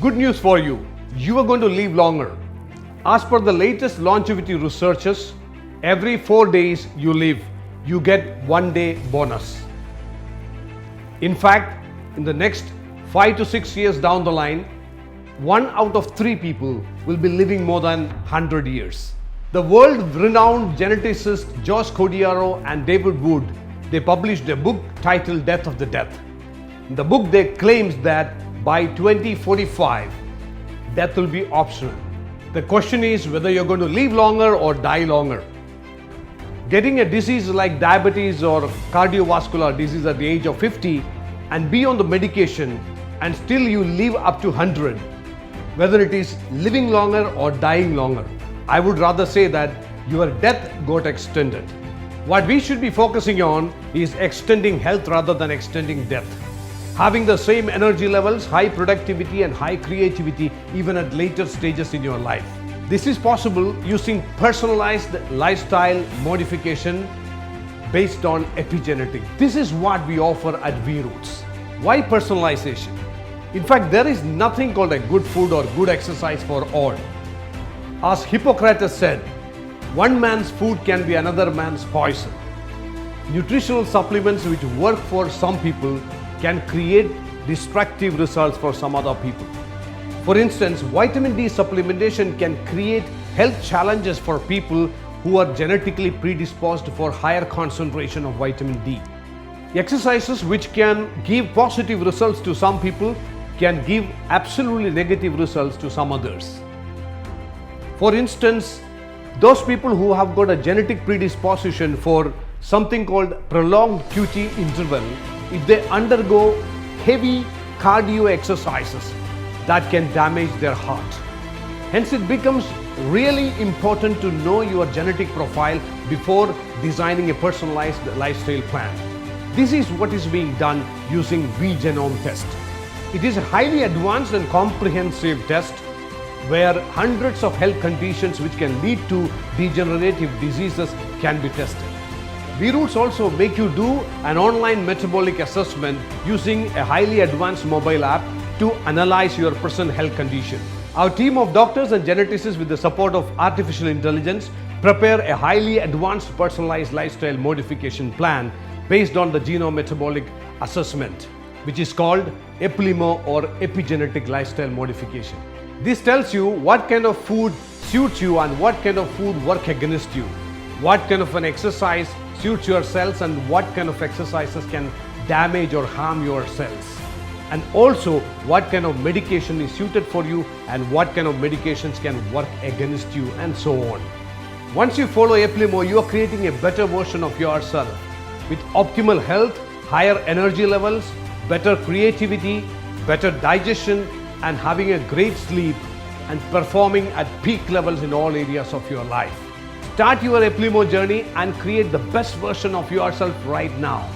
Good news for you. You are going to live longer. As per the latest longevity researches, every 4 days you live, you get 1 day bonus. In fact, in the next 5 to 6 years down the line, 1 out of 3 people will be living more than 100 years. The world-renowned geneticist Josh Codiaro and David Wood, they published a book titled Death of the Death. In the book, they claims that by 2045, death will be optional. The question is whether you're going to live longer or die longer. Getting a disease like diabetes or cardiovascular disease at the age of 50 and be on the medication and still you live up to 100, whether it is living longer or dying longer, I would rather say that your death got extended. What we should be focusing on is extending health rather than extending death. Having the same energy levels, high productivity and high creativity even at later stages in your life. This is possible using personalized lifestyle modification based on epigenetics. This is what we offer at V-Roots. Why personalization? In fact, there is nothing called a good food or good exercise for all. As Hippocrates said, one man's food can be another man's poison. Nutritional supplements which work for some people can create destructive results for some other people. For instance, vitamin D supplementation can create health challenges for people who are genetically predisposed for higher concentration of vitamin D. Exercises which can give positive results to some people can give absolutely negative results to some others. For instance, those people who have got a genetic predisposition for something called prolonged QT interval, if they undergo heavy cardio exercises, that can damage their heart. Hence, it becomes really important to know your genetic profile before designing a personalized lifestyle plan. This is what is being done using V-Genome test. It is a highly advanced and comprehensive test where hundreds of health conditions which can lead to degenerative diseases can be tested. V-Roots also make you do an online metabolic assessment using a highly advanced mobile app to analyze your present health condition. Our team of doctors and geneticists with the support of artificial intelligence prepare a highly advanced personalized lifestyle modification plan based on the genome metabolic assessment, which is called EPLIMO or epigenetic lifestyle modification. This tells you what kind of food suits you and what kind of food work against you, what kind of an exercise suits your cells and what kind of exercises can damage or harm your cells, and also what kind of medication is suited for you and what kind of medications can work against you, and so on. Once you follow EPLIMO, you are creating a better version of yourself with optimal health, higher energy levels, better creativity, better digestion, and having a great sleep and performing at peak levels in all areas of your life. Start your EPLIMO journey and create the best version of yourself right now.